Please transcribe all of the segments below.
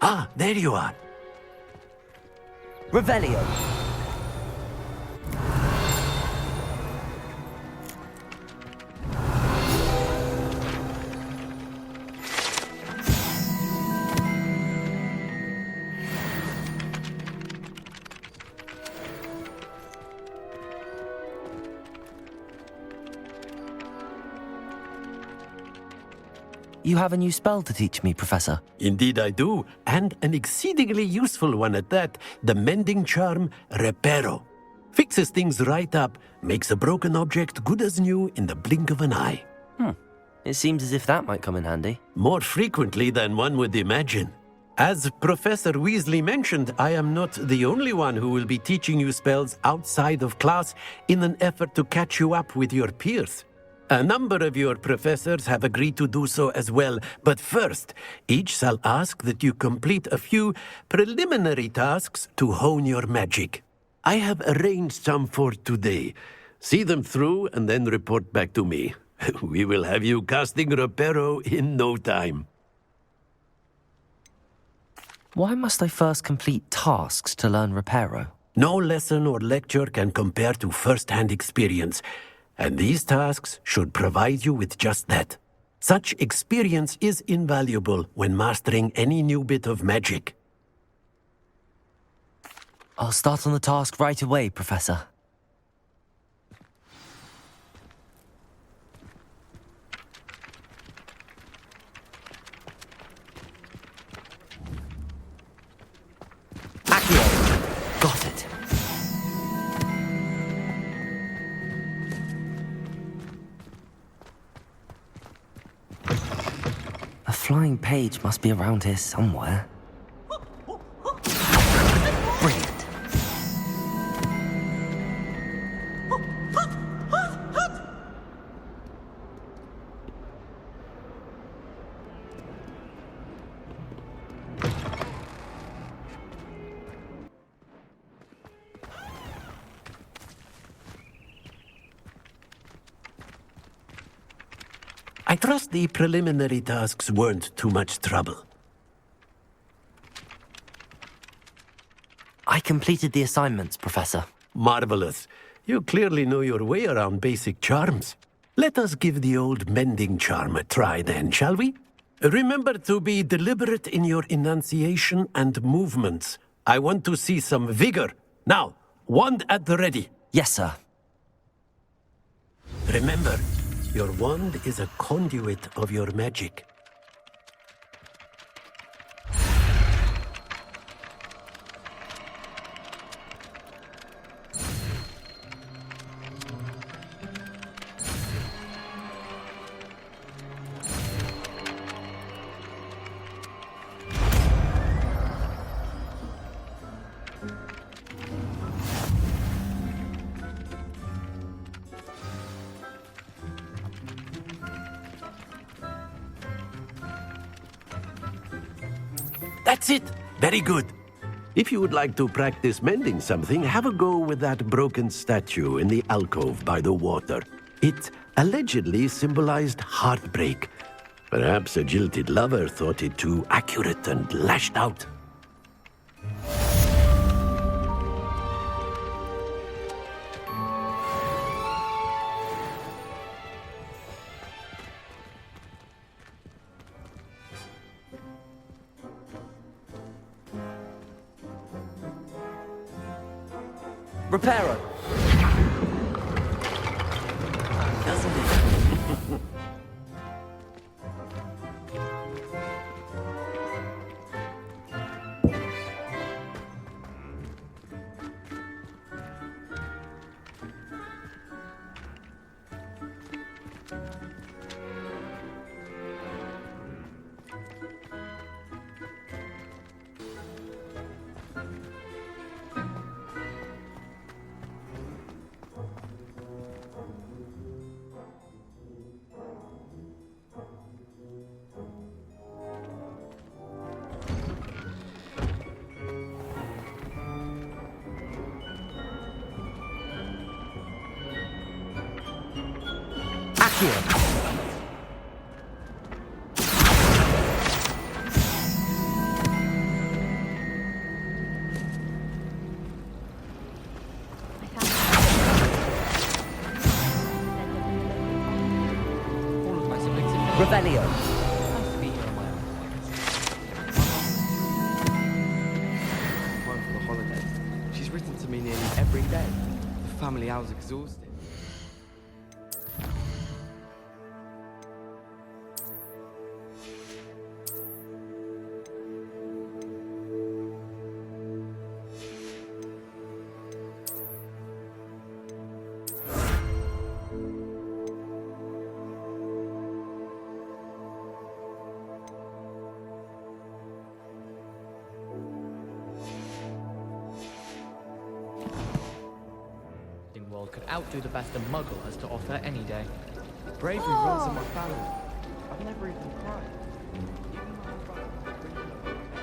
Ah, there you are. Revelio. You have a new spell to teach me, Professor. Indeed I do, and an exceedingly useful one at that, the mending charm Reparo. Fixes things right up, makes a broken object good as new in the blink of an eye. It seems as if that might come in handy. More frequently than one would imagine. As Professor Weasley mentioned, I am not the only one who will be teaching you spells outside of class in an effort to catch you up with your peers. A number of your professors have agreed to do so as well, but first, each shall ask that you complete a few preliminary tasks to hone your magic. I have arranged some for today. See them through and then report back to me. We will have you casting Reparo in no time. Why must I first complete tasks to learn Reparo? No lesson or lecture can compare to first-hand experience. And these tasks should provide you with just that. Such experience is invaluable when mastering any new bit of magic. I'll start on the task right away, Professor. Accio! Got it. A flying page must be around here somewhere. Brilliant. I trust the preliminary tasks weren't too much trouble. I completed the assignments, Professor. Marvelous. You clearly know your way around basic charms. Let us give the old mending charm a try then, shall we? Remember to be deliberate in your enunciation and movements. I want to see some vigor. Now, wand at the ready. Yes, sir. Remember, your wand is a conduit of your magic. That's it! Very good. If you would like to practice mending something, have a go with that broken statue in the alcove by the water. It allegedly symbolized heartbreak. Perhaps a jilted lover thought it too accurate and lashed out. Reparo. Doesn't it? Accio. Revelio. Nice to be here on my own. Home for the holidays. She's written to me nearly every day. The family hour's exhausted. World could outdo the best a muggle has to offer any day. Bravery runs in my family. I've never even cried.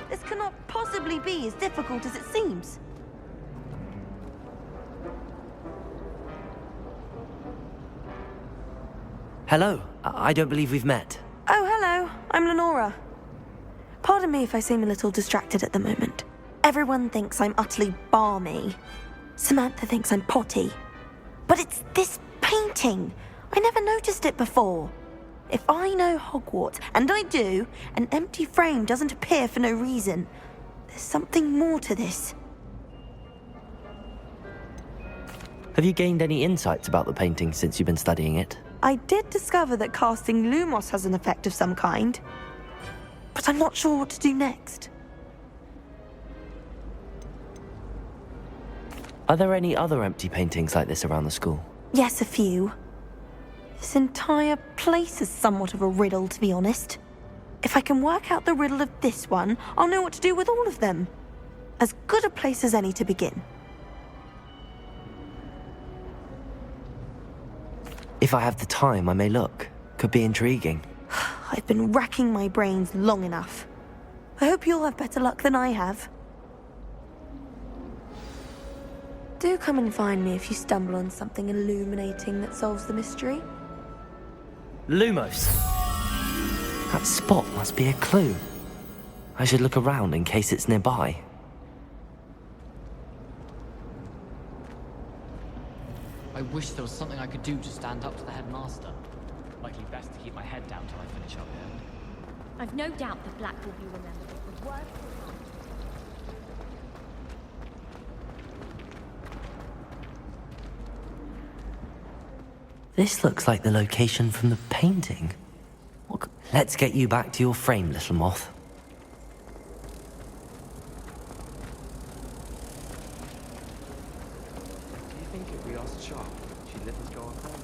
This cannot possibly be as difficult as it seems. Hello. I don't believe we've met. Oh, hello. I'm Lenora. Pardon me if I seem a little distracted at the moment. Everyone thinks I'm utterly balmy. Samantha thinks I'm potty. But it's this painting. I never noticed it before. If I know Hogwarts, and I do, an empty frame doesn't appear for no reason. There's something more to this. Have you gained any insights about the painting since you've been studying it? I did discover that casting Lumos has an effect of some kind. But I'm not sure what to do next. Are there any other empty paintings like this around the school? Yes, a few. This entire place is somewhat of a riddle, to be honest. If I can work out the riddle of this one, I'll know what to do with all of them. As good a place as any to begin. If I have the time, I may look. Could be intriguing. I've been racking my brains long enough. I hope you'll have better luck than I have. Do come and find me if you stumble on something illuminating that solves the mystery. Lumos. That spot must be a clue. I should look around in case it's nearby. I wish there was something I could do to stand up to the headmaster. Likely best to keep my head down till I finish up here. I've no doubt that Black will be remembered. The word This looks like the location from the painting. Let's get you back to your frame, little Moth. Do you think if we asked Sharp, she'd let us go on home?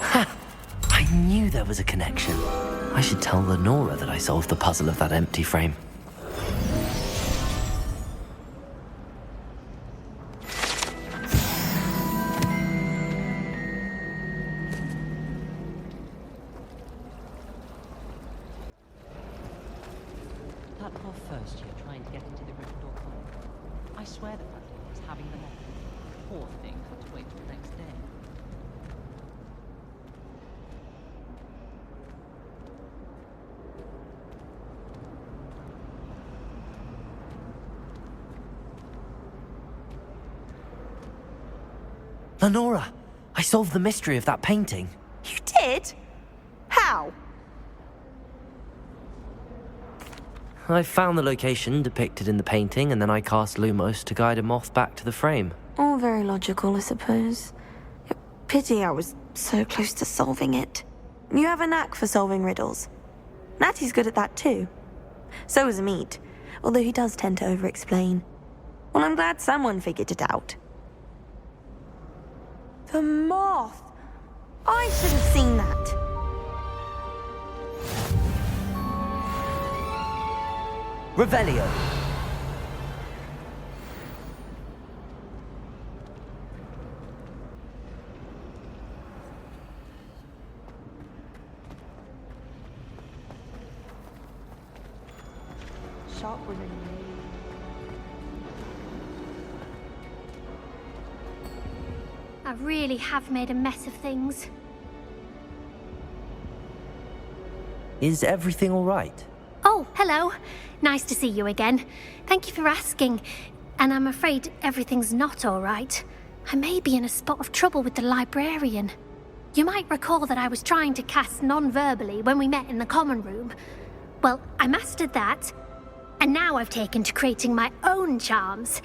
Ha! I knew there was a connection. I should tell Lenora that I solved the puzzle of that empty frame. That poor first year trying to get into the Gryffindor College. I swear that day was having them off. Poor thing had to wait till the next day. Lenora, I solved the mystery of that painting. You did? How? I found the location depicted in the painting, and then I cast Lumos to guide a moth back to the frame. All very logical, I suppose. Pity I was so close to solving it. You have a knack for solving riddles. Natty's good at that too. So is Mead, although he does tend to over-explain. Well, I'm glad someone figured it out. The moth! I should have seen that. Revelio. Sharp women. I really have made a mess of things. Is everything all right? Oh, hello. Nice to see you again. Thank you for asking. And I'm afraid everything's not all right. I may be in a spot of trouble with the librarian. You might recall that I was trying to cast non-verbally when we met in the common room. Well, I mastered that, and now I've taken to creating my own charms.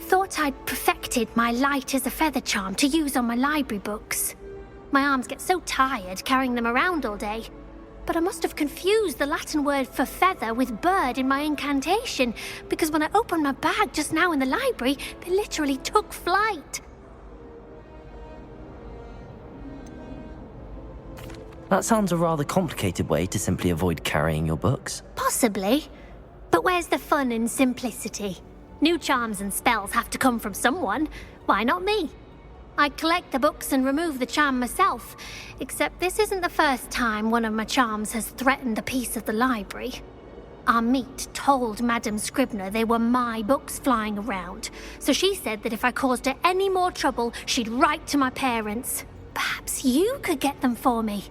Thought I'd perfected my light as a feather charm to use on my library books. My arms get so tired carrying them around all day. But I must have confused the Latin word for feather with bird in my incantation, because when I opened my bag just now in the library, they literally took flight. That sounds a rather complicated way to simply avoid carrying your books. Possibly. But where's the fun in simplicity? New charms and spells have to come from someone. Why not me? I collect the books and remove the charm myself, except this isn't the first time one of my charms has threatened the peace of the library. Our meet told Madame Scribner they were my books flying around, so she said that if I caused her any more trouble, she'd write to my parents. Perhaps you could get them for me.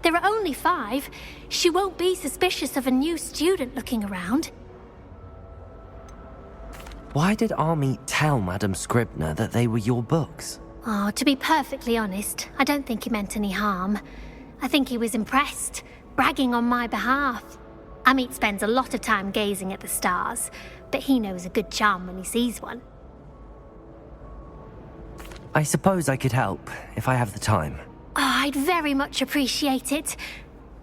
There are only 5. She won't be suspicious of a new student looking around. Why did Army tell Madame Scribner that they were your books? Oh, to be perfectly honest, I don't think he meant any harm. I think he was impressed, bragging on my behalf. Amit spends a lot of time gazing at the stars, but he knows a good charm when he sees one. I suppose I could help, if I have the time. Oh, I'd very much appreciate it.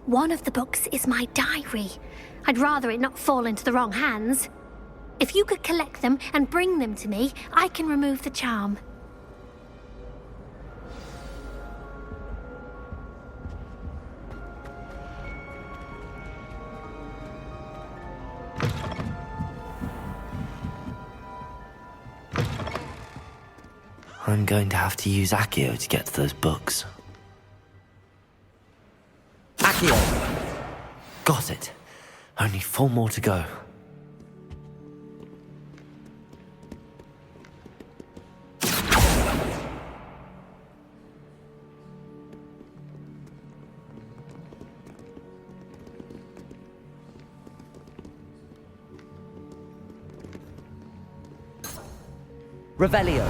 One of the books is my diary. I'd rather it not fall into the wrong hands. If you could collect them and bring them to me, I can remove the charm. I'm going to have to use Accio to get to those books. Accio! Got it. Only 4 more to go. Revelio.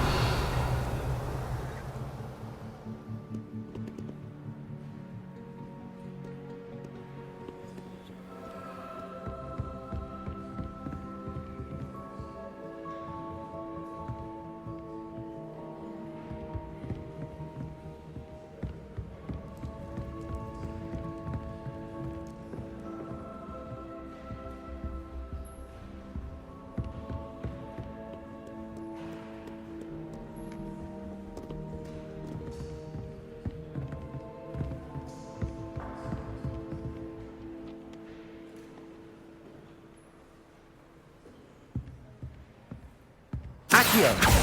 Accio!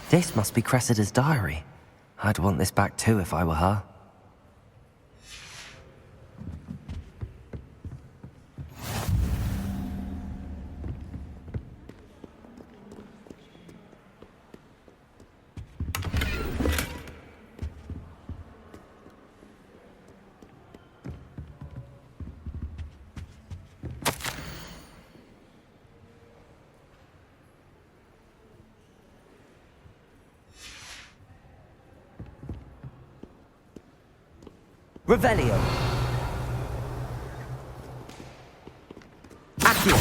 This must be Cressida's diary. I'd want this back too if I were her. Revelio. Accio.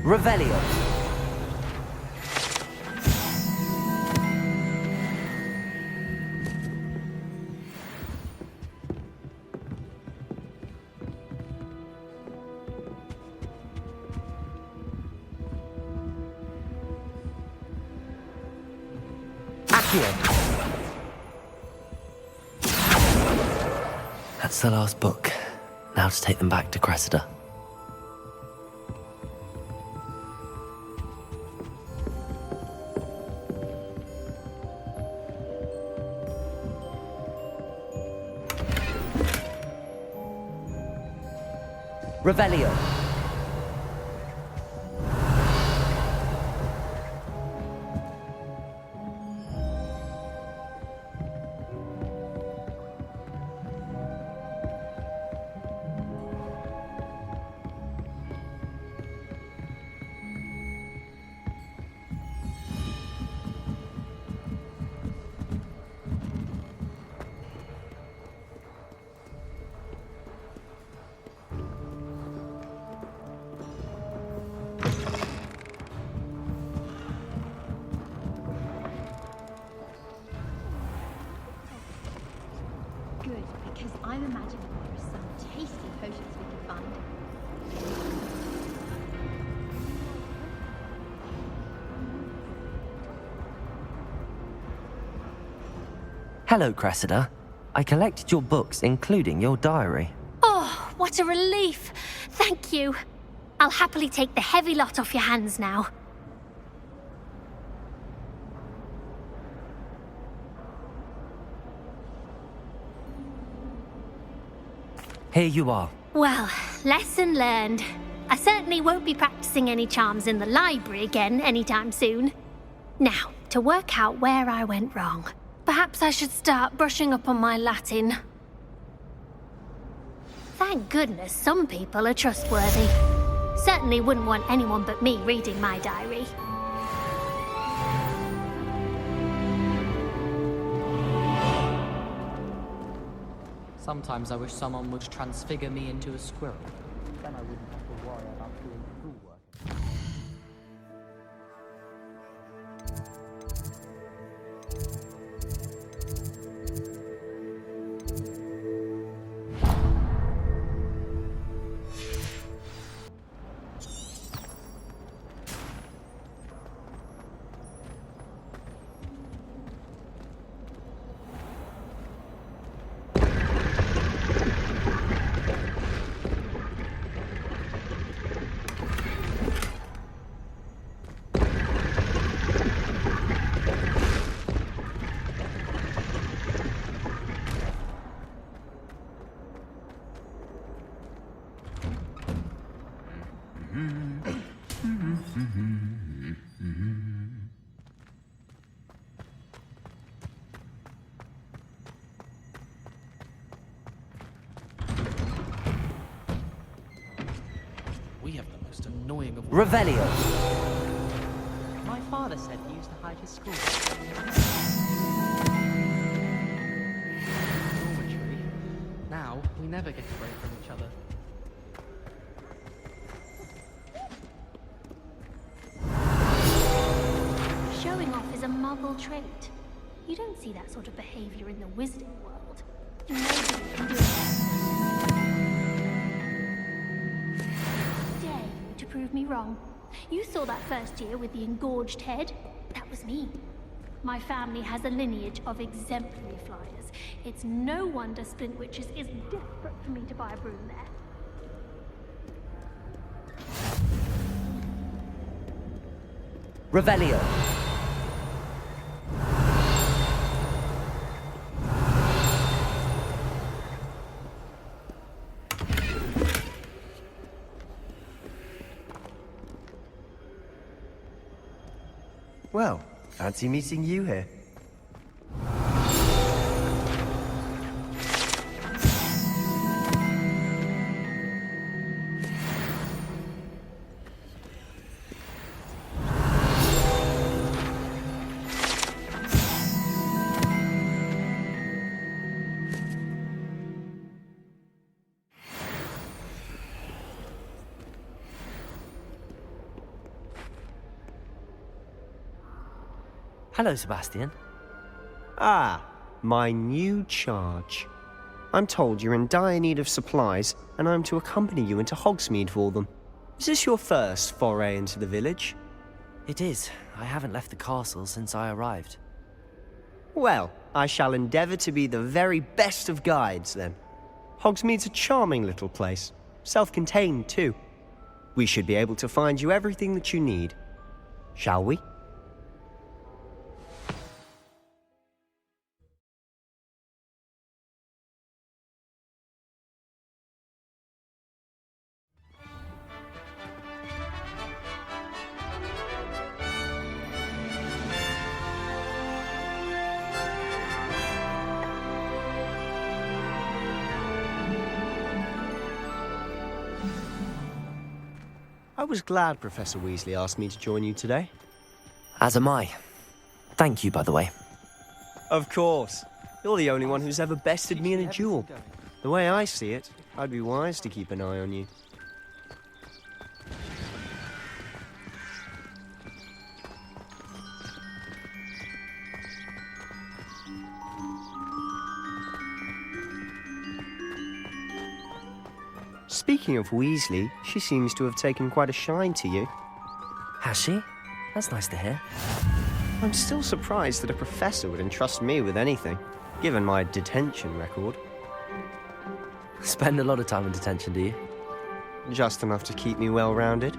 Revelio. That's the last book. Now to take them back to Cressida. Revelio. Good, because I'm imagining there are some tasty potions we can find. Hello, Cressida. I collected your books, including your diary. Oh, what a relief! Thank you. I'll happily take the heavy lot off your hands now. Here you are. Well, lesson learned. I certainly won't be practicing any charms in the library again anytime soon. Now, to work out where I went wrong. Perhaps I should start brushing up on my Latin. Thank goodness some people are trustworthy. Certainly wouldn't want anyone but me reading my diary. Sometimes I wish someone would transfigure me into a squirrel. Then I wouldn't have to worry about doing schoolwork. We have the most annoying of Revelio. My father said he used to hide his school. dormitory. Now, we never get a break from each other. Showing off is a muggle trait. You don't see that sort of behavior in the wizarding world. Nobody can do it. Dare you to prove me wrong? You saw that first year with the engorged head. That was me. My family has a lineage of exemplary flyers. It's no wonder Splintwitches is desperate for me to buy a broom there. Revelio. Well, fancy meeting you here. Hello, Sebastian. Ah, my new charge. I'm told you're in dire need of supplies, and I'm to accompany you into Hogsmeade for them. Is this your first foray into the village? It is. I haven't left the castle since I arrived. Well, I shall endeavour to be the very best of guides, then. Hogsmeade's a charming little place. Self-contained, too. We should be able to find you everything that you need. Shall we? I was glad Professor Weasley asked me to join you today. As am I. Thank you, by the way. Of course. You're the only one who's ever bested me in a duel. The way I see it, I'd be wise to keep an eye on you. Speaking of Weasley, she seems to have taken quite a shine to you. Has she? That's nice to hear. I'm still surprised that a professor would entrust me with anything, given my detention record. Spend a lot of time in detention, do you? Just enough to keep me well-rounded.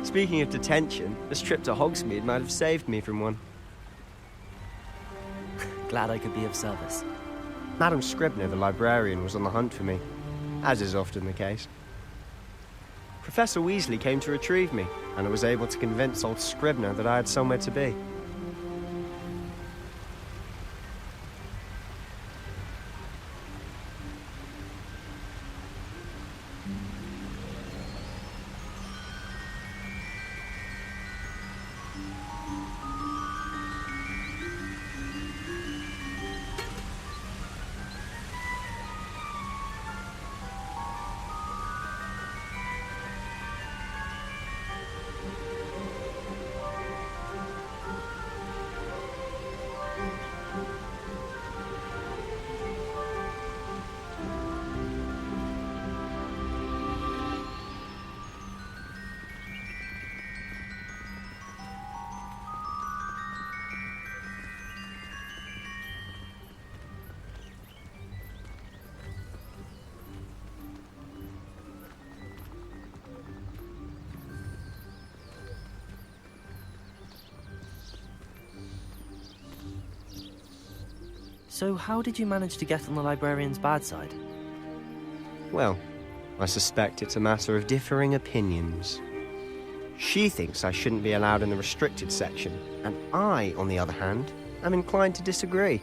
Speaking of detention, this trip to Hogsmeade might have saved me from one. Glad I could be of service. Madam Scribner, the librarian, was on the hunt for me, as is often the case. Professor Weasley came to retrieve me, and I was able to convince old Scribner that I had somewhere to be. So how did you manage to get on the librarian's bad side? Well, I suspect it's a matter of differing opinions. She thinks I shouldn't be allowed in the restricted section, and I, on the other hand, am inclined to disagree.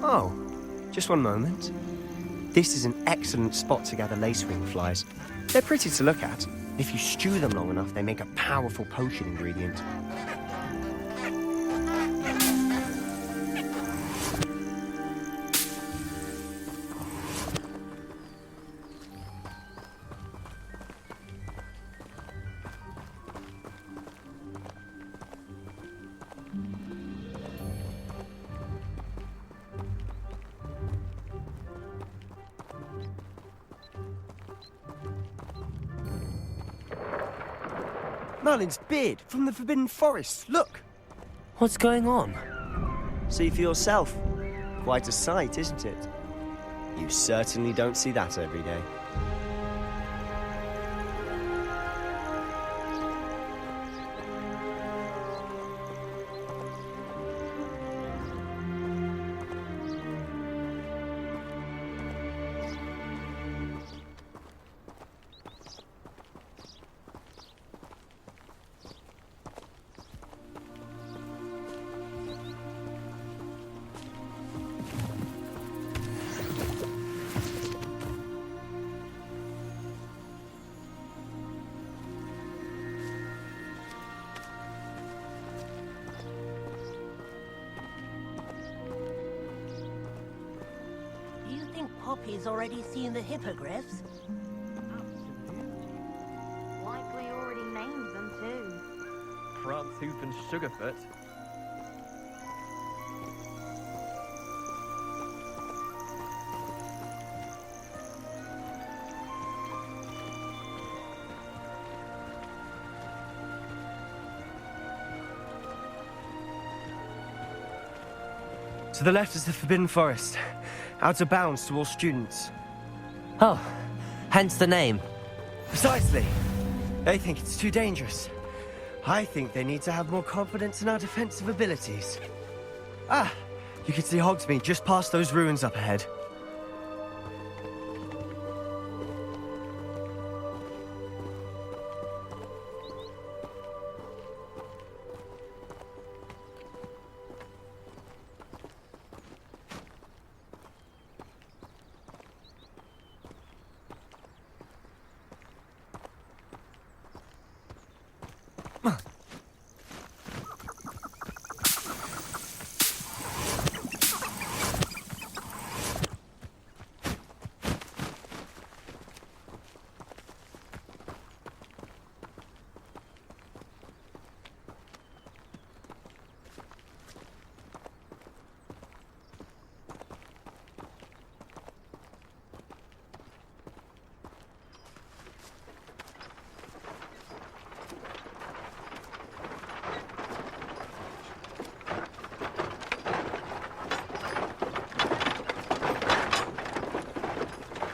Oh, just one moment. This is an excellent spot to gather lacewing flies. They're pretty to look at. If you stew them long enough, they make a powerful potion ingredient. Merlin's beard from the Forbidden Forest. Look! What's going on? See for yourself. Quite a sight, isn't it? You certainly don't see that every day. Harpy's already seen the hippogriffs? Likely already named them too. Prance, Hoof, and Sugarfoot. To the left is the Forbidden Forest, out of bounds to all students. Oh, hence the name. Precisely. They think it's too dangerous. I think they need to have more confidence in our defensive abilities. Ah, you can see Hogsmeade just past those ruins up ahead.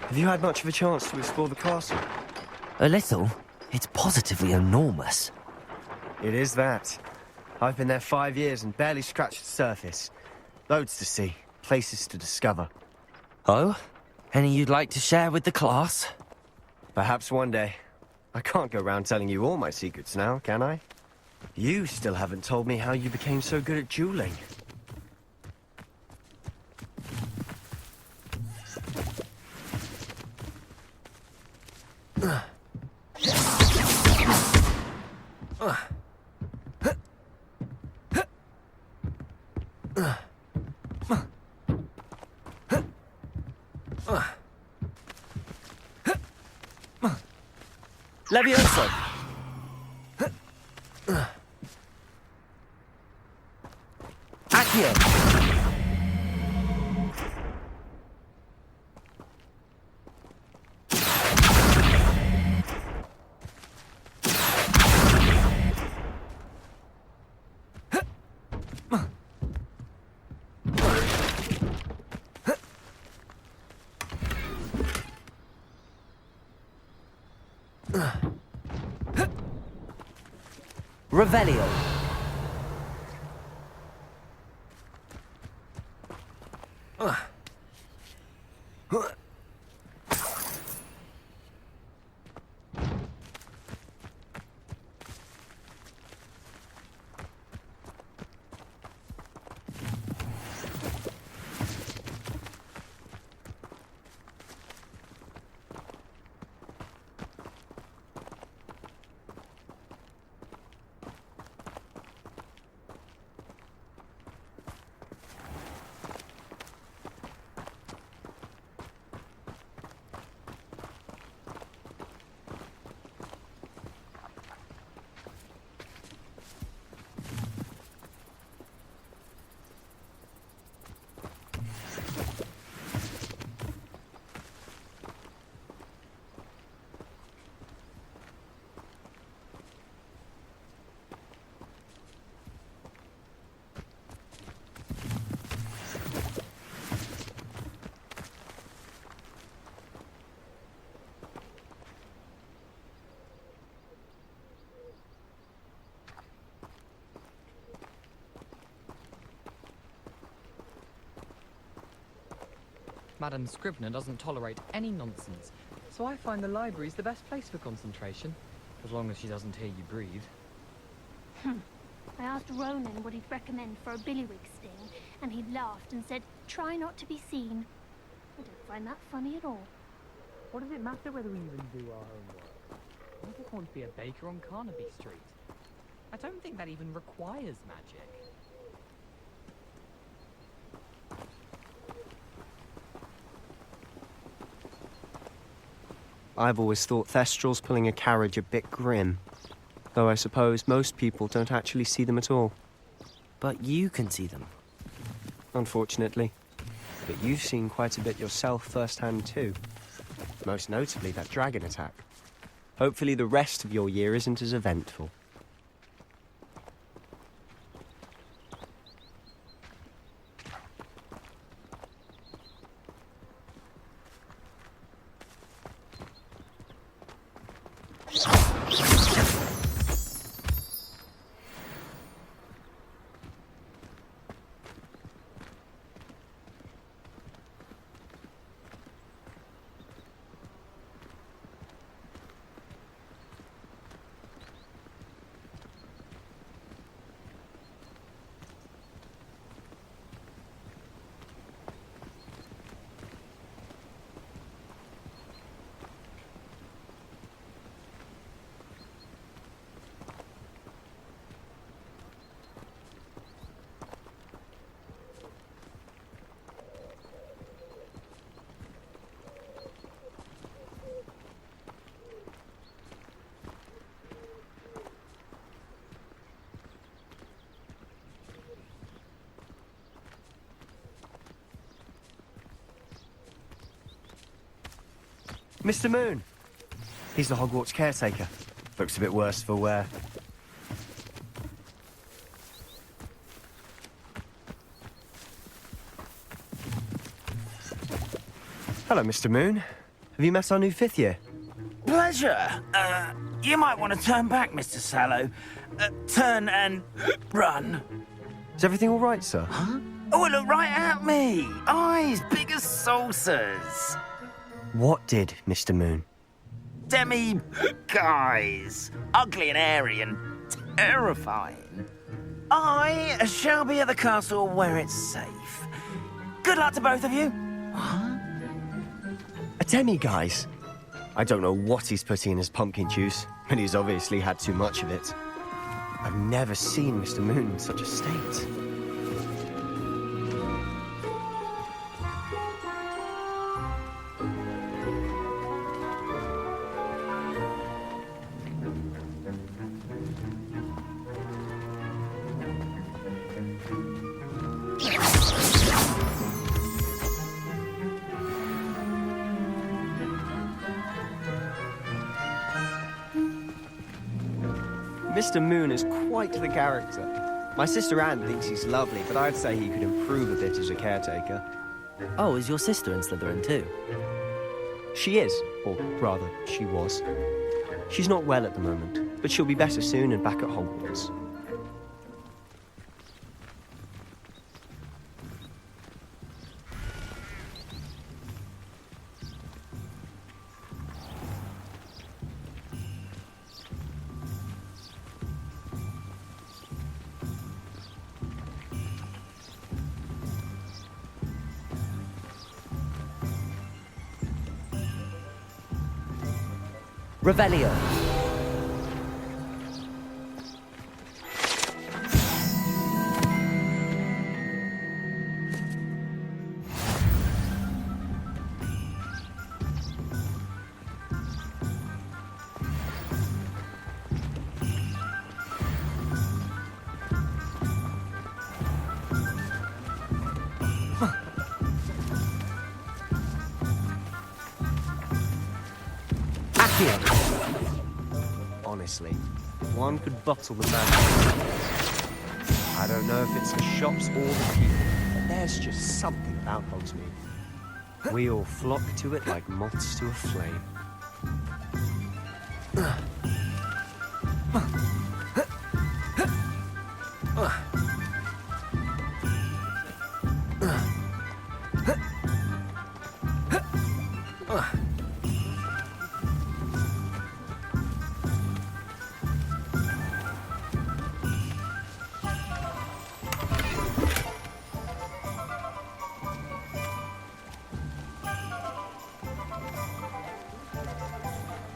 Have you had much of a chance to explore the castle? A little. It's positively enormous. It is that. I've been there 5 years and barely scratched the surface. Loads to see, places to discover. Oh? Any you'd like to share with the class? Perhaps one day. I can't go round telling you all my secrets now, can I? You still haven't told me how you became so good at dueling. Levioso! Accio! Revelio. Madam Scrivener doesn't tolerate any nonsense, so I find the library's the best place for concentration, as long as she doesn't hear you breathe. I asked Ronen what he'd recommend for a billywig sting, and he laughed and said, try not to be seen. I don't find that funny at all. What does it matter whether we even do our homework? I just want to be a baker on Carnaby Street. I don't think that even requires magic. I've always thought Thestrals pulling a carriage a bit grim. Though I suppose most people don't actually see them at all. But you can see them. Unfortunately. But you've seen quite a bit yourself firsthand too. Most notably that dragon attack. Hopefully the rest of your year isn't as eventful. Mr. Moon! He's the Hogwarts caretaker. Looks a bit worse for wear. Hello, Mr. Moon. Have you met our new 5th year? Pleasure. You might want to turn back, Mr. Sallow. Turn and run. Is everything all right, sir? Huh? Oh, look right at me. Eyes big as saucers. What did, Mr. Moon? Guys. Ugly and airy and terrifying. I shall be at the castle where it's safe. Good luck to both of you. What? A demi-guise? I don't know what he's putting in his pumpkin juice, but he's obviously had too much of it. I've never seen Mr. Moon in such a state. Mr. Moon is quite the character. My sister Anne thinks he's lovely, but I'd say he could improve a bit as a caretaker. Oh, is your sister in Slytherin too? She is, or rather, she was. She's not well at the moment, but she'll be better soon and back at Hogwarts. Revelio. Honestly, one could bottle the man. I don't know if it's the shops or the people, but there's just something about Hogsmeade. We all flock to it like moths to a flame.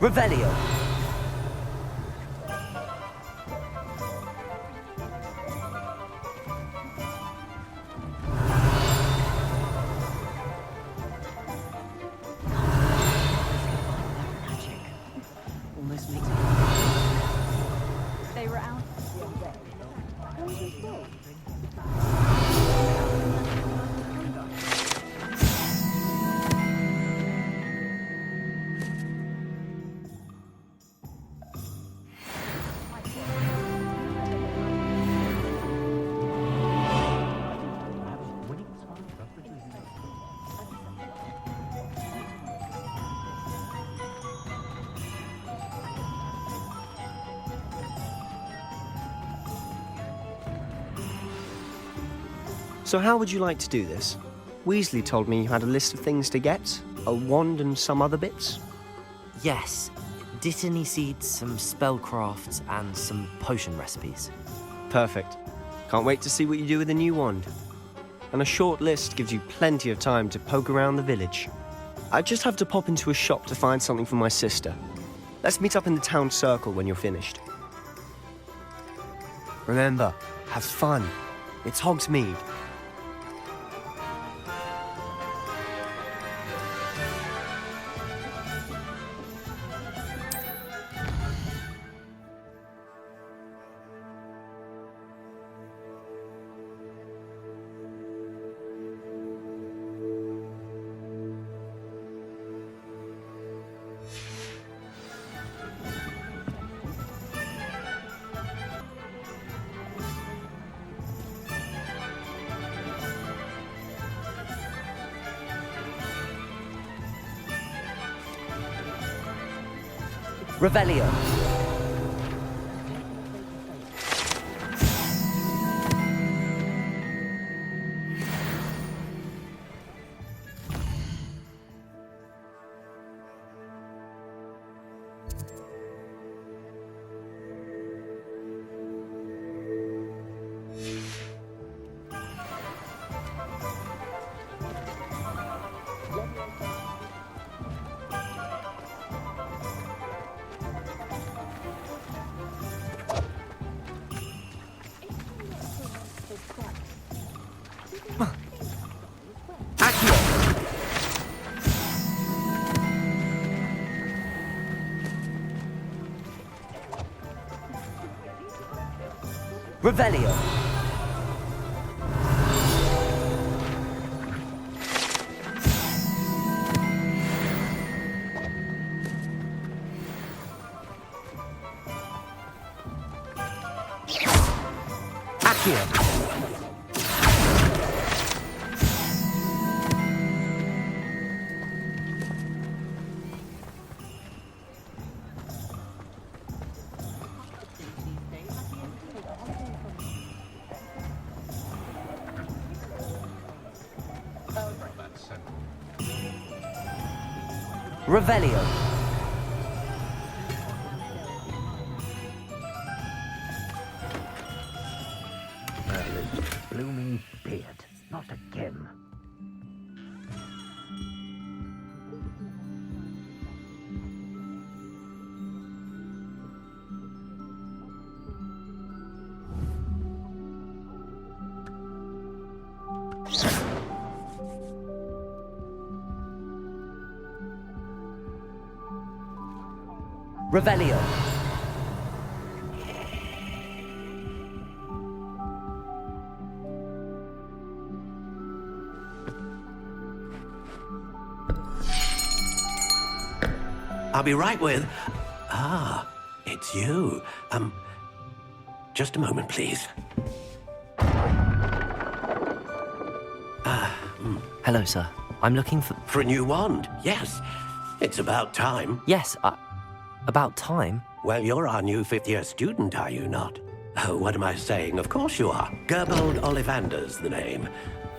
Revelio. So how would you like to do this? Weasley told me you had a list of things to get, a wand and some other bits. Yes. Dittany seeds, some spellcrafts, and some potion recipes. Perfect. Can't wait to see what you do with the new wand. And a short list gives you plenty of time to poke around the village. I just have to pop into a shop to find something for my sister. Let's meet up in the town circle when you're finished. Remember, have fun. It's Hogsmeade. Revelio. Revelio. Accio. Revelio. Merlin's blooming beard, not again. Revelio. I'll be right with... Ah, it's you. Just a moment, please. Hello, sir. I'm looking for... For a new wand, yes. It's about time. Yes, about time? Well, you're our new fifth-year student, are you not? Oh, what am I saying? Of course you are. Gerbold Ollivander's the name.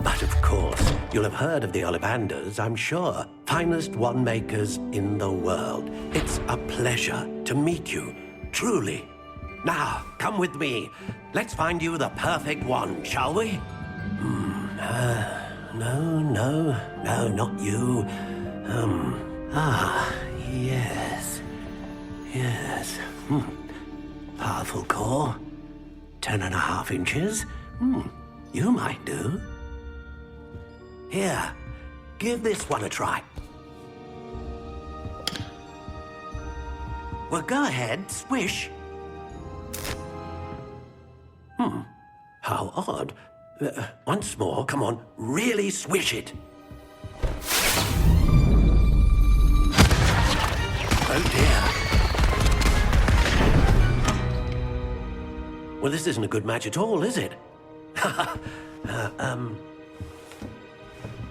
But of course, you'll have heard of the Ollivanders, I'm sure. Finest wand makers in the world. It's a pleasure to meet you, truly. Now, come with me. Let's find you the perfect wand, shall we? No, not you. Yes. Powerful core. 10.5 inches. You might do. Here, give this one a try. Well, go ahead, swish. How odd. Once more, come on, really swish it. Oh dear. Well, this isn't a good match at all, is it?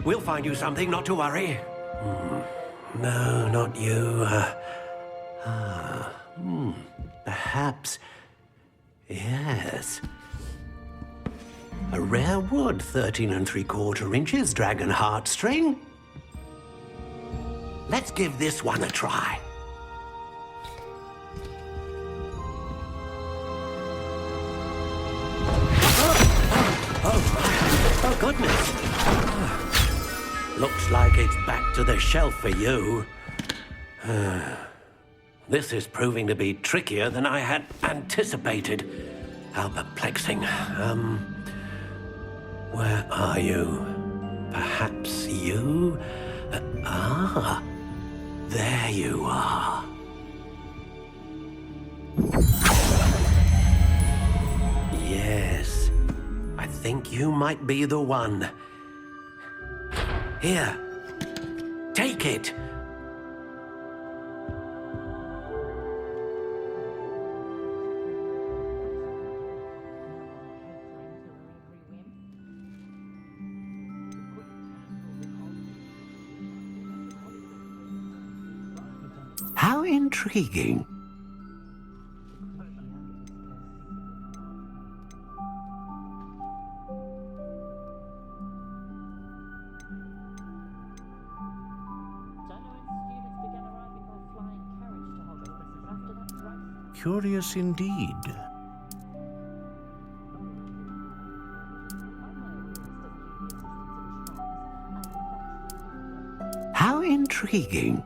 We'll find you something, not to worry. No, not you. Perhaps. Yes. A rare wood, 13 3/4 inches, dragon heartstring. Let's give this one a try. Oh, goodness. Looks like it's back to the shelf for you. This is proving to be trickier than I had anticipated. How perplexing. Where are you? Perhaps you? There you are. Yes, I think you might be the one. Here, take it. How intriguing. Curious indeed. How intriguing.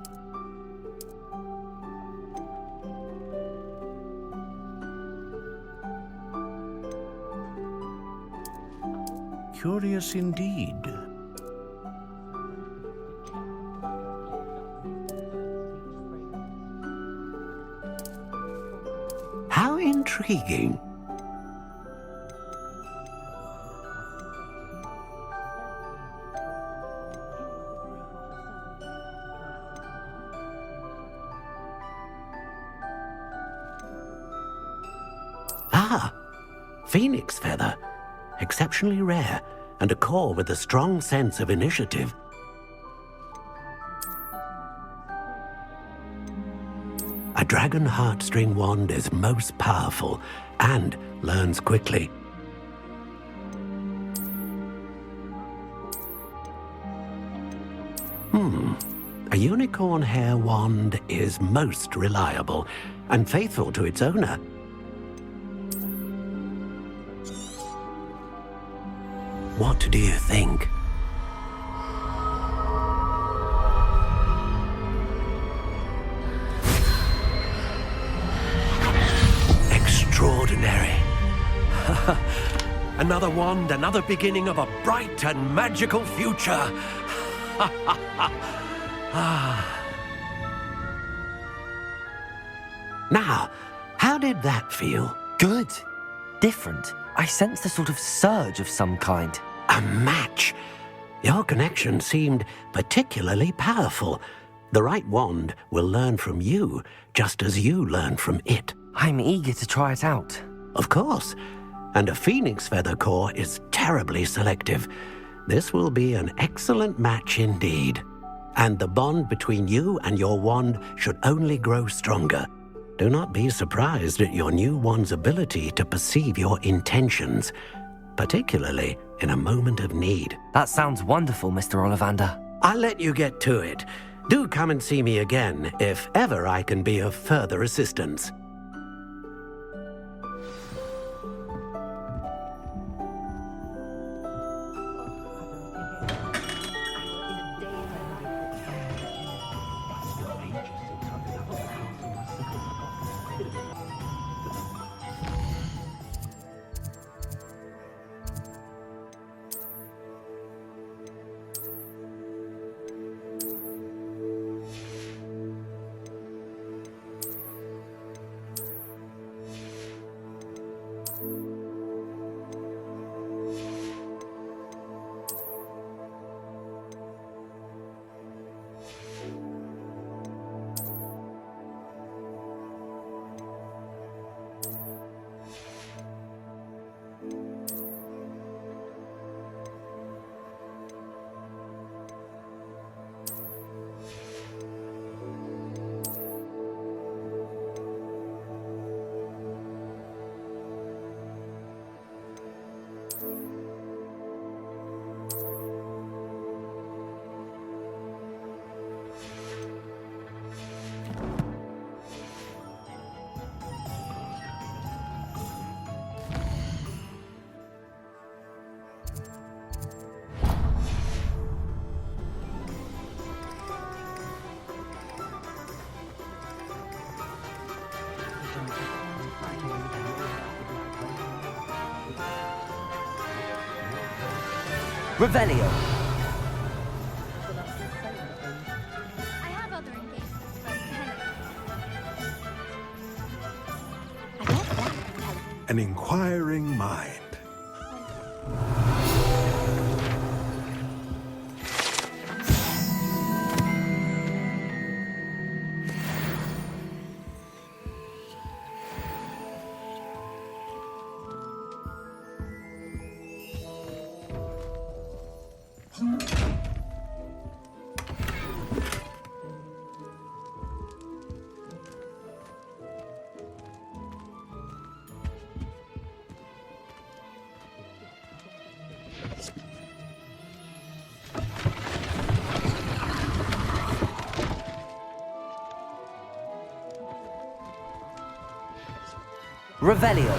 Curious indeed. How intriguing. Phoenix feather. Exceptionally rare, and a core with a strong sense of initiative. A dragon heartstring wand is most powerful and learns quickly. A unicorn hair wand is most reliable and faithful to its owner. What do you think? Extraordinary. Another wand, another beginning of a bright and magical future. Now, how did that feel? Good. Different. I sensed a sort of surge of some kind. A match. Your connection seemed particularly powerful. The right wand will learn from you, just as you learn from it. I'm eager to try it out. Of course. And a phoenix feather core is terribly selective. This will be an excellent match indeed. And the bond between you and your wand should only grow stronger. Do not be surprised at your new wand's ability to perceive your intentions, particularly in a moment of need. That sounds wonderful, Mr. Ollivander. I'll let you get to it. Do come and see me again if ever I can be of further assistance. Revelio. I have other engagements, but I bet that can tell us. An inquiring mind. Revelio.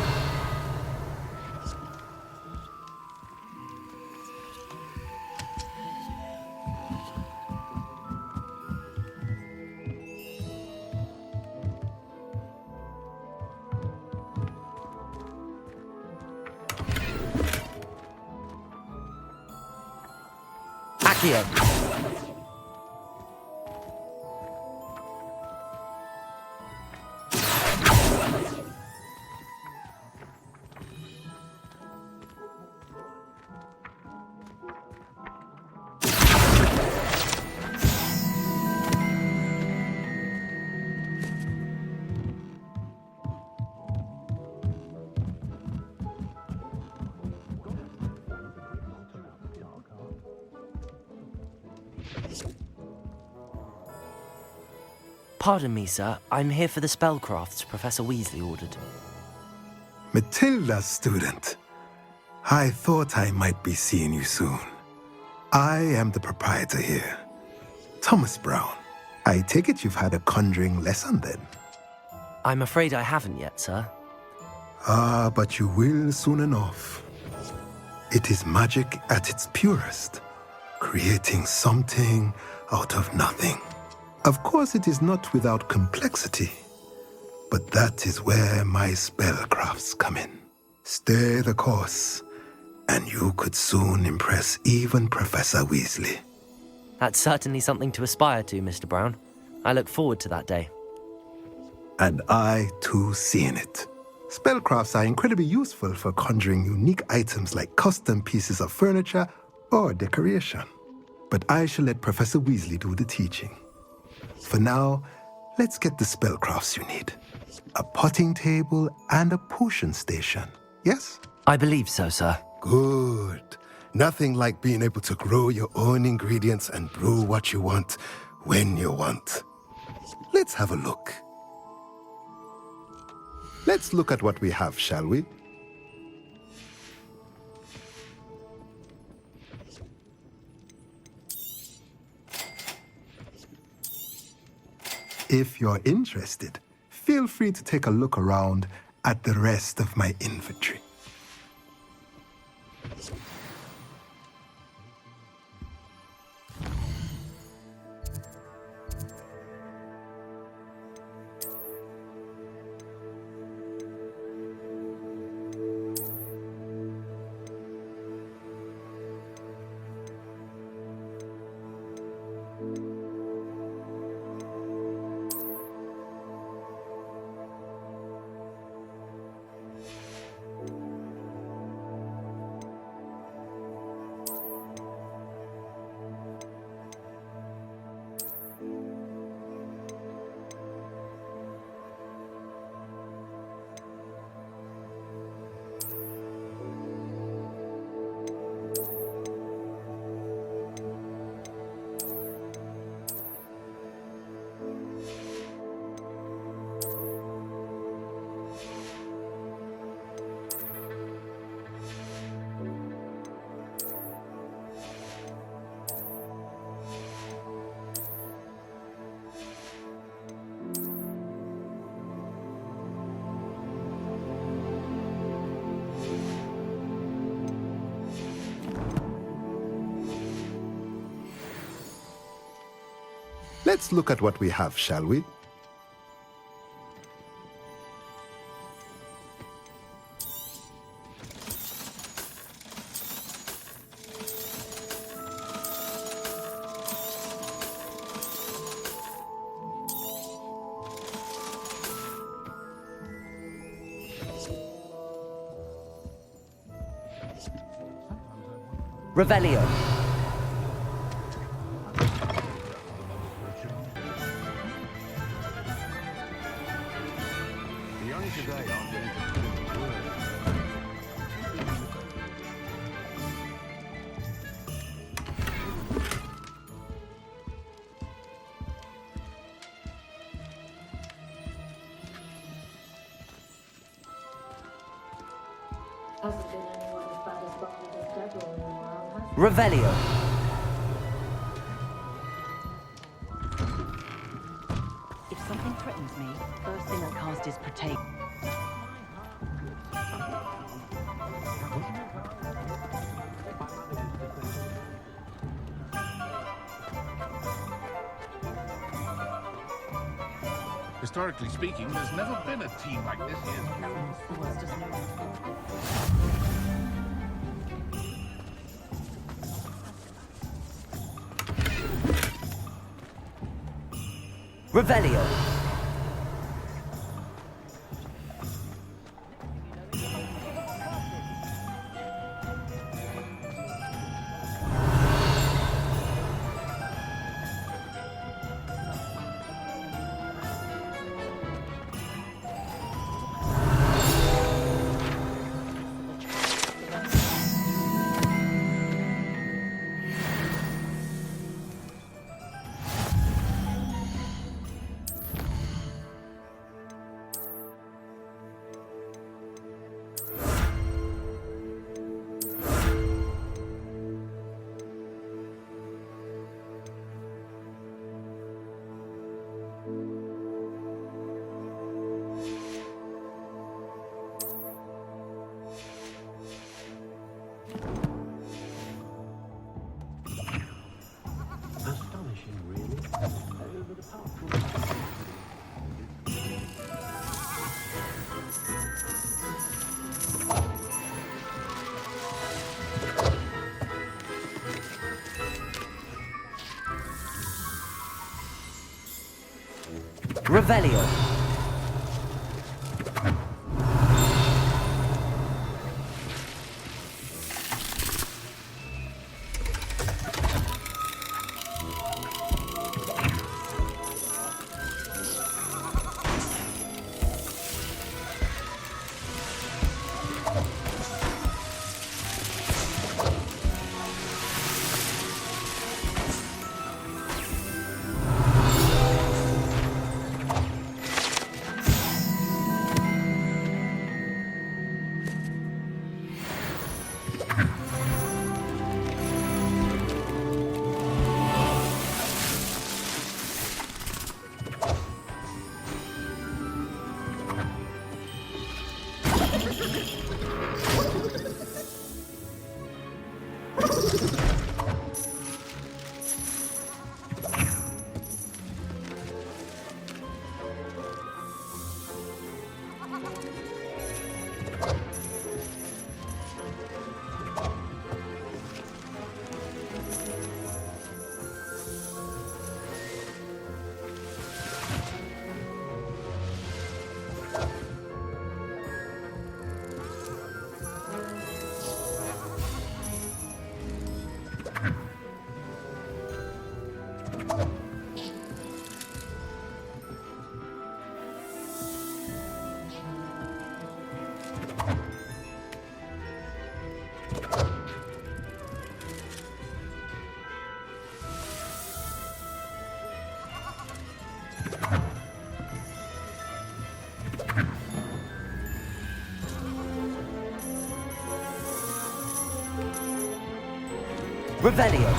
Accio. Pardon me, sir. I'm here for the spellcrafts Professor Weasley ordered. Matilda, student. I thought I might be seeing you soon. I am the proprietor here, Thomas Brown. I take it you've had a conjuring lesson then? I'm afraid I haven't yet, sir. Ah, but you will soon enough. It is magic at its purest, creating something out of nothing. Of course, it is not without complexity, but that is where my spellcrafts come in. Stay the course, and you could soon impress even Professor Weasley. That's certainly something to aspire to, Mr. Brown. I look forward to that day. And I, too, seeing it. Spellcrafts are incredibly useful for conjuring unique items like custom pieces of furniture or decoration. But I shall let Professor Weasley do the teaching. For now, let's get the spellcrafts you need. A potting table and a potion station, yes? I believe so, sir. Good. Nothing like being able to grow your own ingredients and brew what you want when you want. Let's have a look. Let's look at what we have, shall we? If you're interested, feel free to take a look around at the rest of my inventory. Let's look at what we have, shall we? Revelio. The young today aren't willing to put in the work. Hasn't been anyone as bad as Bonded as Deborah in a while, has there? Revelio. If something threatens me, first thing I cast is Protect. Historically speaking, there's never been a team like this here. The worst doesn't know. Revelio. Astonishing, really. But apart from... Revelio. Revelio.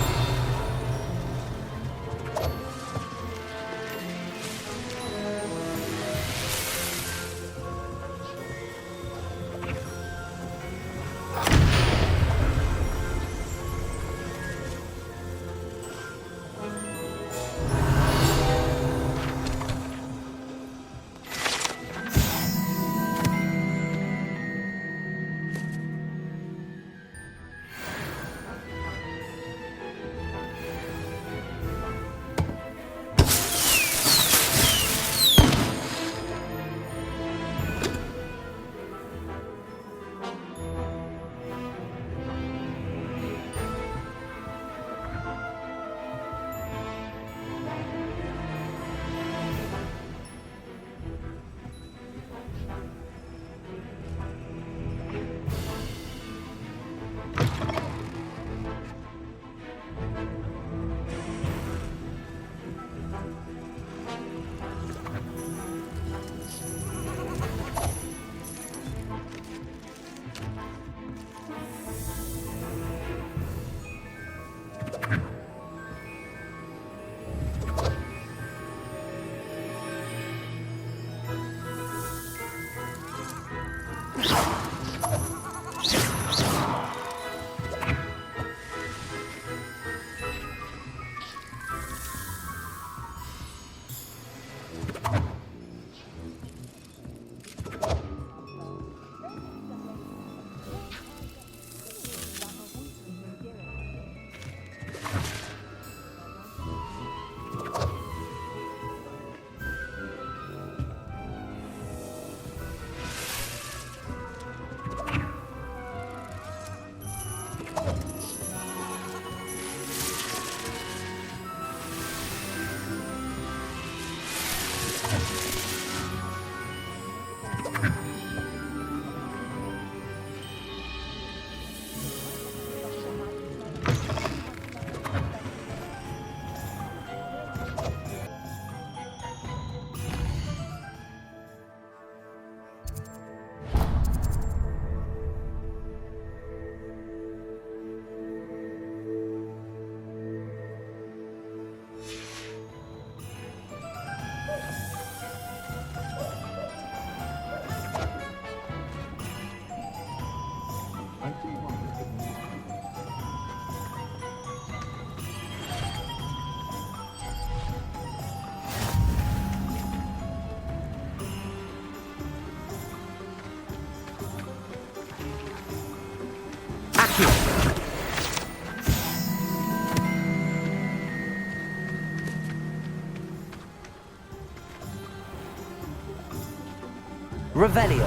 Revelio.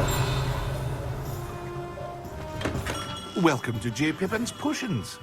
Welcome to J. Pippin's Potions.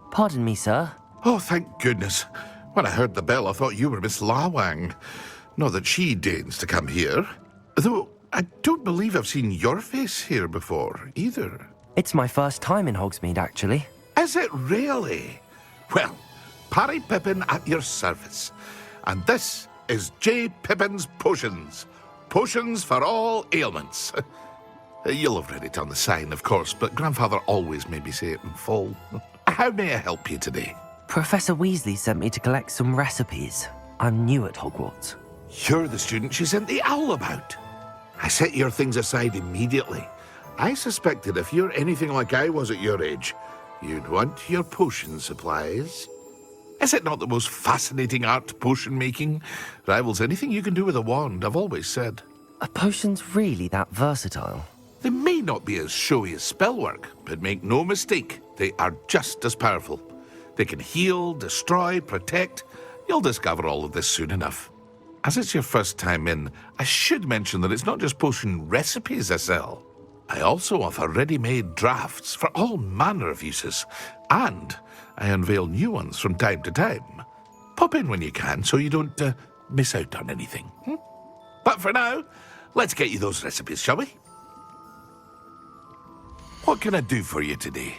Pardon me, sir. Oh, thank goodness. When I heard the bell, I thought you were Miss Lawang. Not that she deigns to come here. Though, I don't believe I've seen your face here before, either. It's my first time in Hogsmeade, actually. Is it really? Well, Parry Pippin at your service. And this is J. Pippin's Potions. Potions for all ailments. You'll have read it on the sign, of course, but Grandfather always made me say it in full. How may I help you today? Professor Weasley sent me to collect some recipes. I'm new at Hogwarts. You're the student she sent the owl about. I set your things aside immediately. I suspected if you're anything like I was at your age, you'd want your potion supplies. Is it not the most fascinating art, potion making? Rivals anything you can do with a wand, I've always said. Are potions really that versatile? They may not be as showy as spellwork, but make no mistake, they are just as powerful. They can heal, destroy, protect. You'll discover all of this soon enough. As it's your first time in, I should mention that it's not just potion recipes I sell. I also offer ready-made drafts for all manner of uses, and I unveil new ones from time to time. Pop in when you can so you don't miss out on anything. But for now, let's get you those recipes, shall we? What can I do for you today?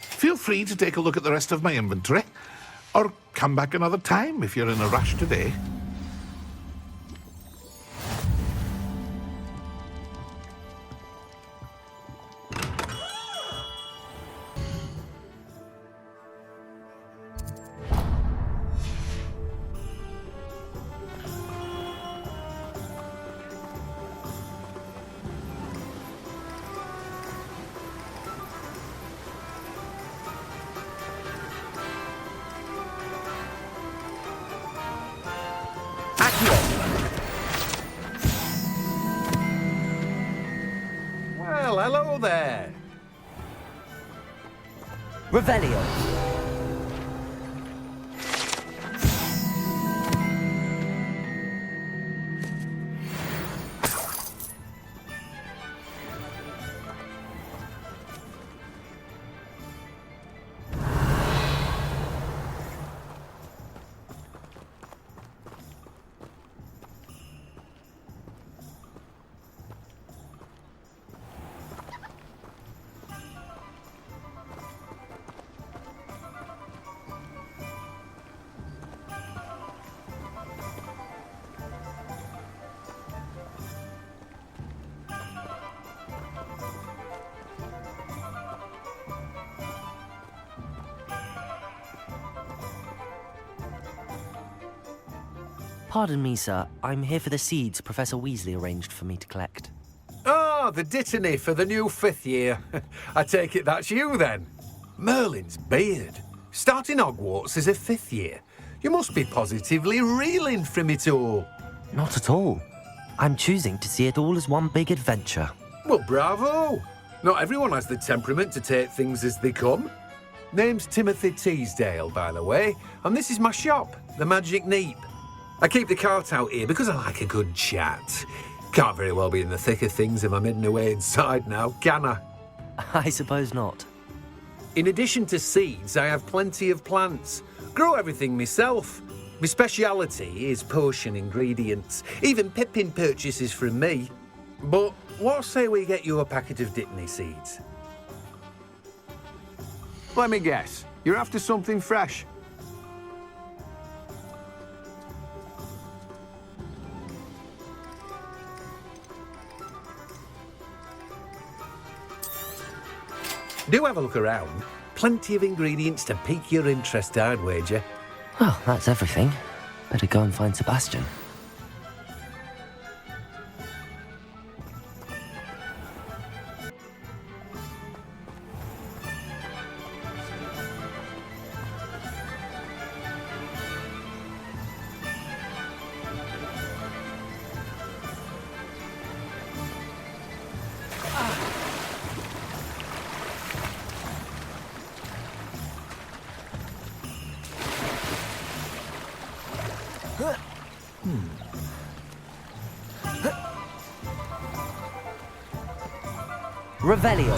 Feel free to take a look at the rest of my inventory, or come back another time if you're in a rush today. Well, hello there. Revelio. Pardon me, sir. I'm here for the seeds Professor Weasley arranged for me to collect. Ah, the dittany for the new 5th year. I take it that's you, then. Merlin's beard. Starting Hogwarts as a 5th year. You must be positively reeling from it all. Not at all. I'm choosing to see it all as one big adventure. Well, bravo. Not everyone has the temperament to take things as they come. Name's Timothy Teasdale, by the way, and this is my shop, the Magic Neep. I keep the cart out here because I like a good chat. Can't very well be in the thick of things if I'm hidden away inside now, can I? I suppose not. In addition to seeds, I have plenty of plants. Grow everything myself. My speciality is potion ingredients. Even Pippin purchases from me. But what say we get you a packet of Dittany seeds? Let me guess. You're after something fresh. Do have a look around. Plenty of ingredients to pique your interest, I'd wager. Well, that's everything. Better go and find Sebastian. Revelio.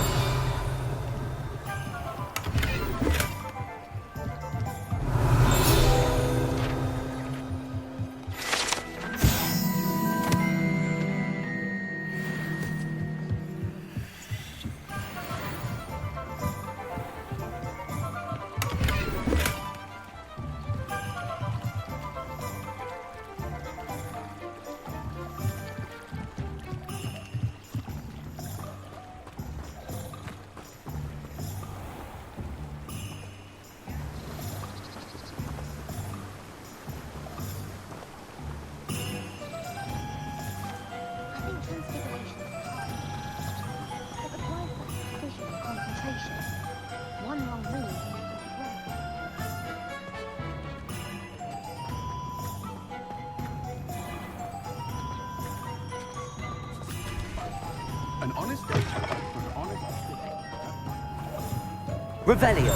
An honest day for an honest... Revelio.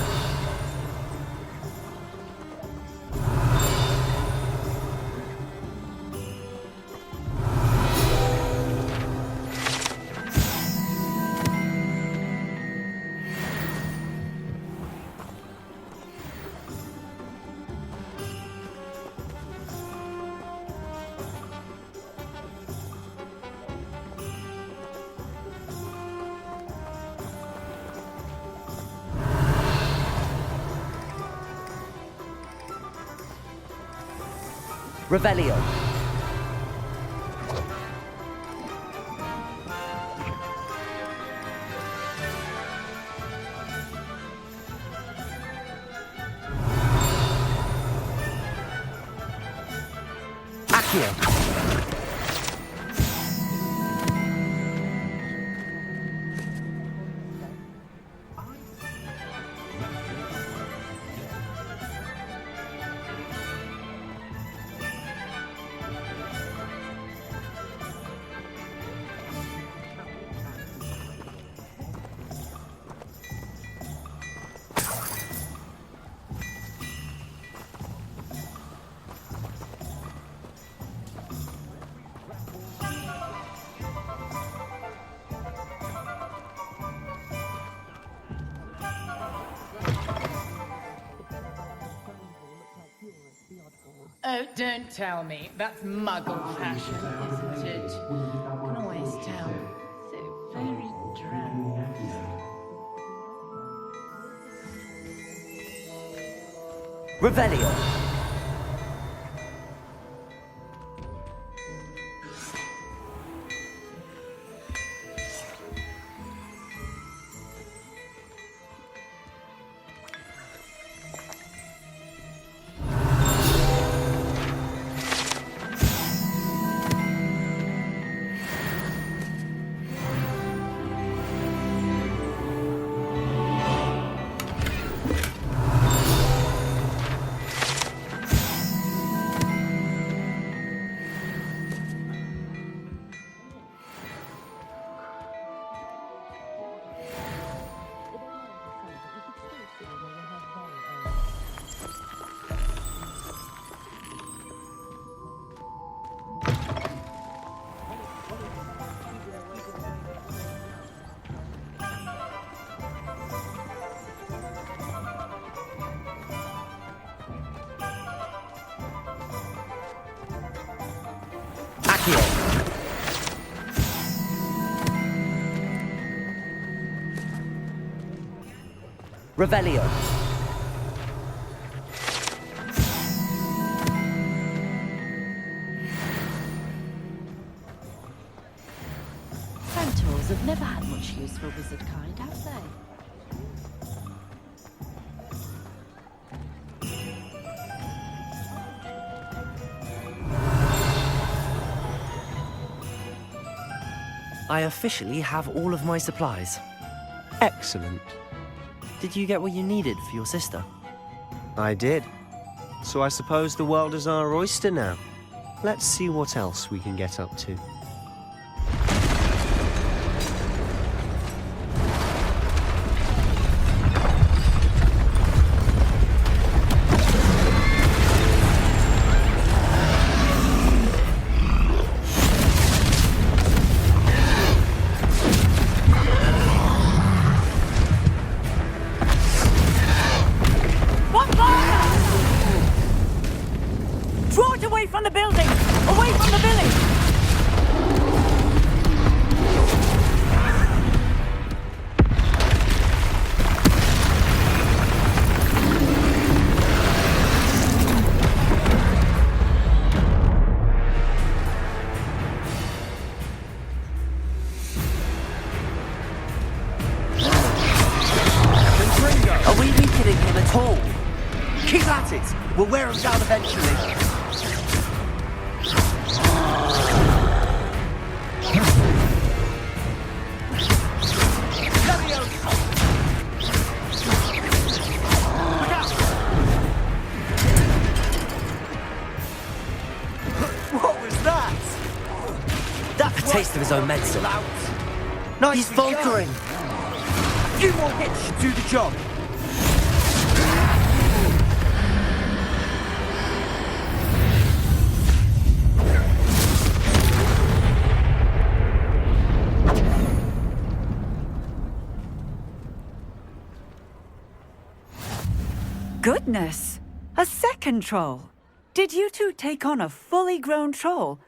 Revelio. Accio. Oh, don't tell me. That's muggle fashion, isn't it? Can always tell. So very drab. Revelio. Accio. Revelio. Centaurs have never had much use for wizard kind, have they? I officially have all of my supplies. Excellent. Did you get what you needed for your sister? I did. So I suppose the world is our oyster now. Let's see what else we can get up to. We'll wear them down eventually. Levioso! Look out! What was that? That's a taste of his own medicine. Nice. He's faltering. A few more hits should do the job. Goodness! A second troll! Did you two take on a fully grown troll?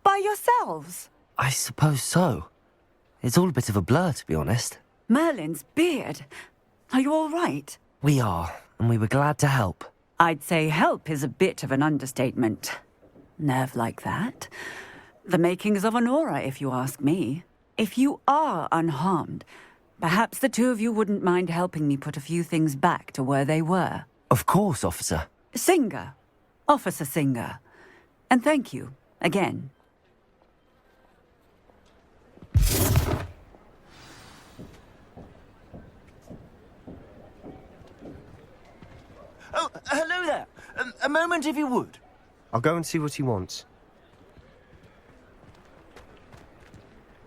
By yourselves? I suppose so. It's all a bit of a blur, to be honest. Merlin's beard! Are you all right? We are, and we were glad to help. I'd say help is a bit of an understatement. Nerve like that. The makings of an aura, if you ask me. If you are unharmed, perhaps the two of you wouldn't mind helping me put a few things back to where they were. Of course, officer. Singer. Officer Singer. And thank you, again. Oh, hello there. A moment, if you would. I'll go and see what he wants.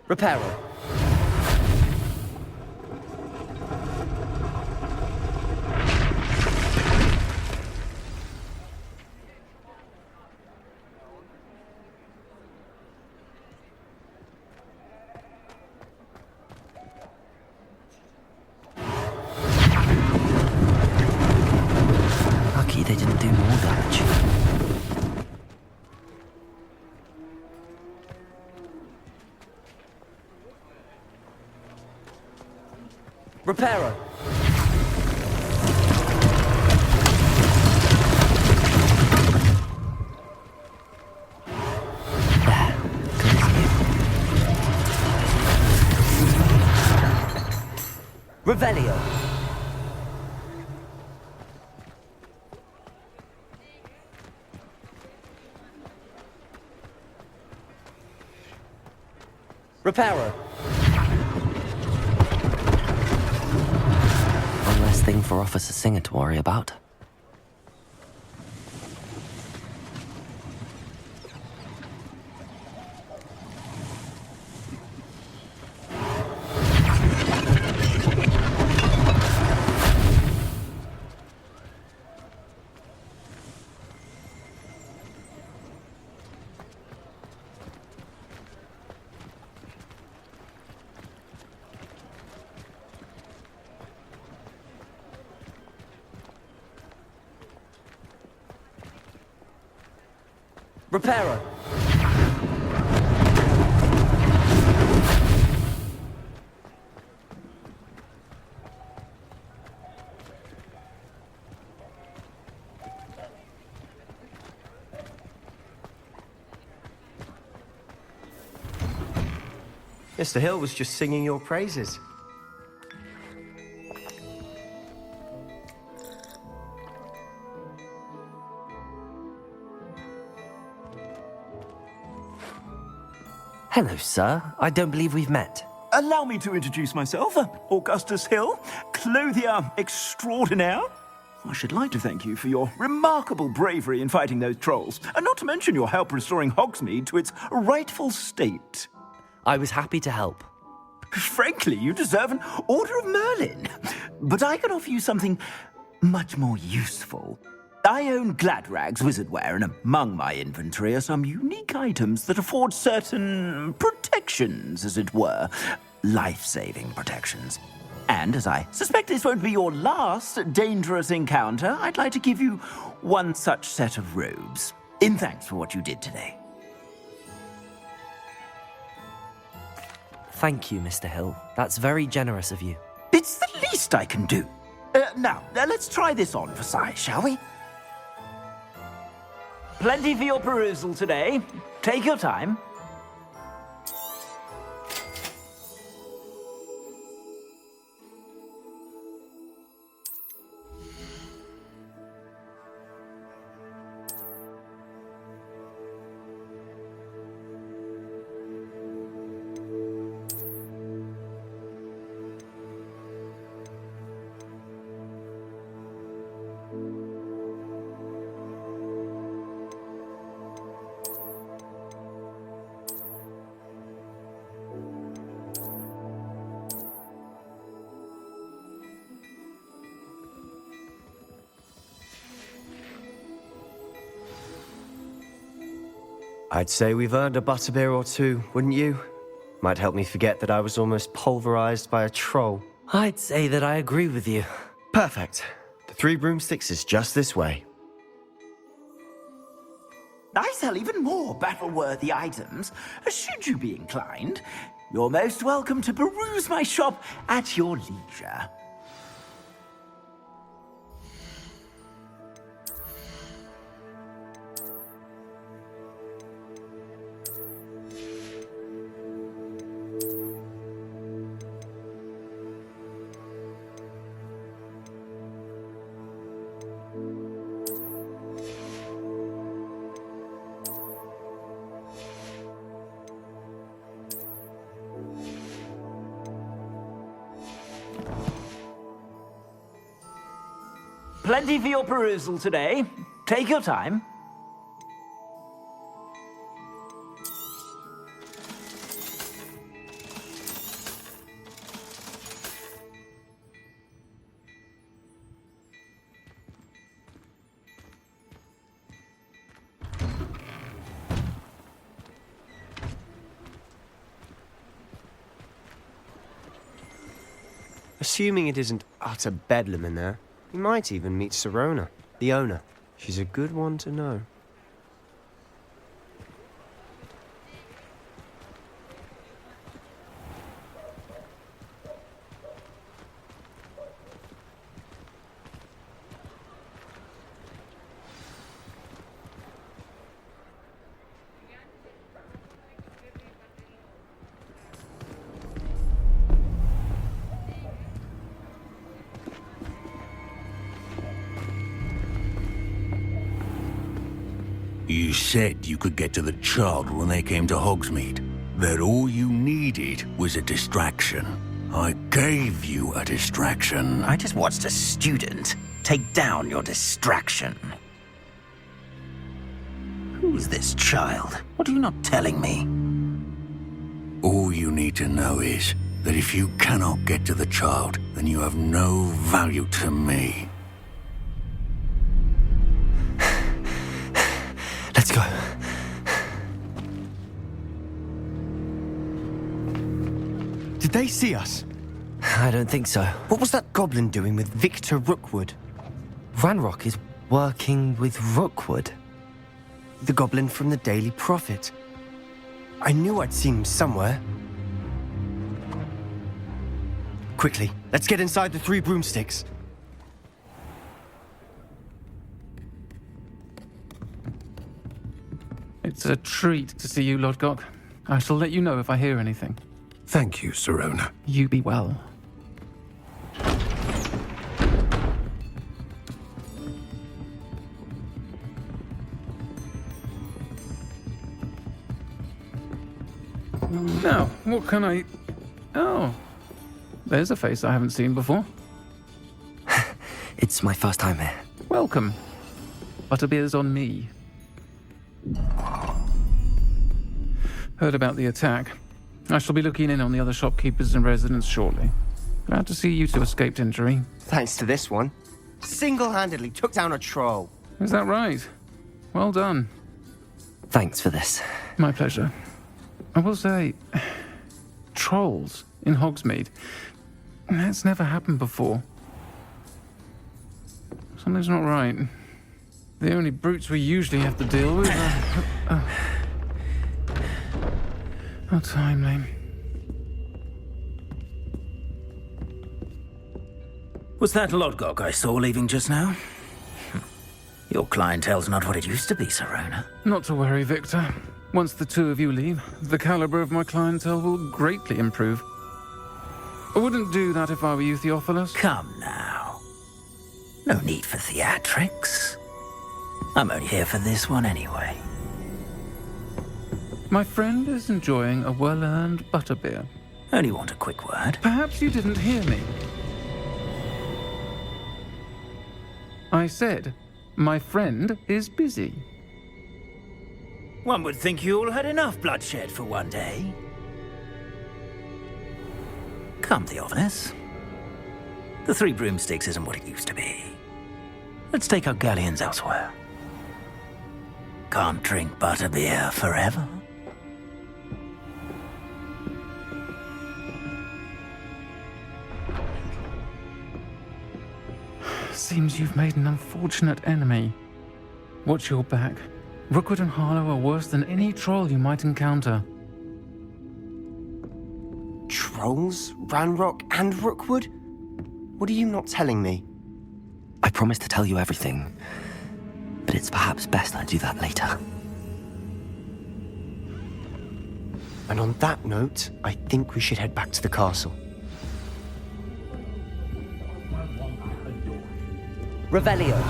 Reparo. Lucky they didn't do more damage. Reparo. There. Good as new. Revelio. Reparo. One less thing for Officer Singer to worry about. Reparo. Mr. Hill was just singing your praises. Hello, sir. I don't believe we've met. Allow me to introduce myself, Augustus Hill, clothier extraordinaire. I should like to thank you for your remarkable bravery in fighting those trolls, and not to mention your help restoring Hogsmeade to its rightful state. I was happy to help. Frankly, you deserve an Order of Merlin. But I can offer you something much more useful. I own Gladrag's wizardware, and among my inventory are some unique items that afford certain protections, as it were. Life-saving protections. And as I suspect this won't be your last dangerous encounter, I'd like to give you one such set of robes, in thanks for what you did today. Thank you, Mr. Hill. That's very generous of you. It's the least I can do. Now, let's try this on for size, shall we? Plenty for your perusal today. Take your time. I'd say we've earned a butterbeer or two, wouldn't you? Might help me forget that I was almost pulverized by a troll. I'd say that I agree with you. Perfect. The 3 broomsticks is just this way. I sell even more battle-worthy items, should you be inclined. You're most welcome to peruse my shop at your leisure. Plenty for your perusal today. Take your time. Assuming it isn't utter bedlam in there, you might even meet Serona, the owner. She's a good one to know. You said you could get to the child when they came to Hogsmeade. That all you needed was a distraction. I gave you a distraction. I just watched a student take down your distraction. Who's this child? What are you not telling me? All you need to know is that if you cannot get to the child, then you have no value to me. Let's go. Did they see us? I don't think so. What was that goblin doing with Victor Rookwood? Ranrock is working with Rookwood. The goblin from the Daily Prophet. I knew I'd seen him somewhere. Quickly, let's get inside the 3 broomsticks. It's a treat to see you, Lodgok. I shall let you know if I hear anything. Thank you, Sirona. You be well. Now, what can I... Oh, there's a face I haven't seen before. It's my first time here. Welcome. Butterbeer's on me. Heard about the attack. I shall be looking in on the other shopkeepers and residents shortly. Glad to see you two escaped injury. Thanks to this one. Single-handedly took down a troll. Is that right? Well done. Thanks for this. My pleasure. I will say, trolls in Hogsmeade. That's never happened before. Something's not right. The only brutes we usually have to deal with are... How timely. Was that Lodgok I saw leaving just now? Your clientele's not what it used to be, Sirona. Not to worry, Victor. Once the two of you leave, the caliber of my clientele will greatly improve. I wouldn't do that if I were you, Theophilus. Come now. No need for theatrics. I'm only here for this one anyway. My friend is enjoying a well-earned butterbeer. Only want a quick word. Perhaps you didn't hear me. I said, my friend is busy. One would think you all had enough bloodshed for one day. Come, Theophilus. The Three Broomsticks isn't what it used to be. Let's take our galleons elsewhere. Can't drink butterbeer forever. Seems you've made an unfortunate enemy. Watch your back. Rookwood and Harlow are worse than any troll you might encounter. Trolls? Ranrock and Rookwood? What are you not telling me? I promised to tell you everything, but it's perhaps best I do that later. And on that note, I think we should head back to the castle. Revelio.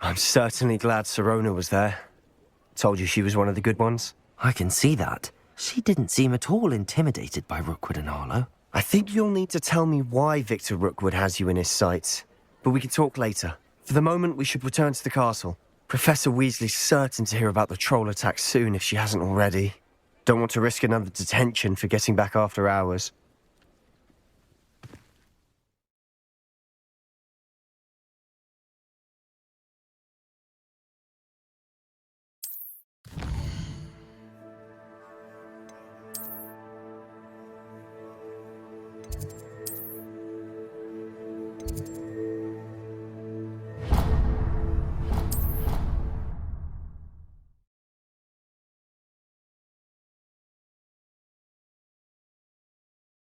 I'm certainly glad Sirona was there. Told you she was one of the good ones. I can see that. She didn't seem at all intimidated by Rookwood and Harlow. I think you'll need to tell me why Victor Rookwood has you in his sights. But we can talk later. For the moment, we should return to the castle. Professor Weasley's certain to hear about the troll attack soon if she hasn't already. Don't want to risk another detention for getting back after hours.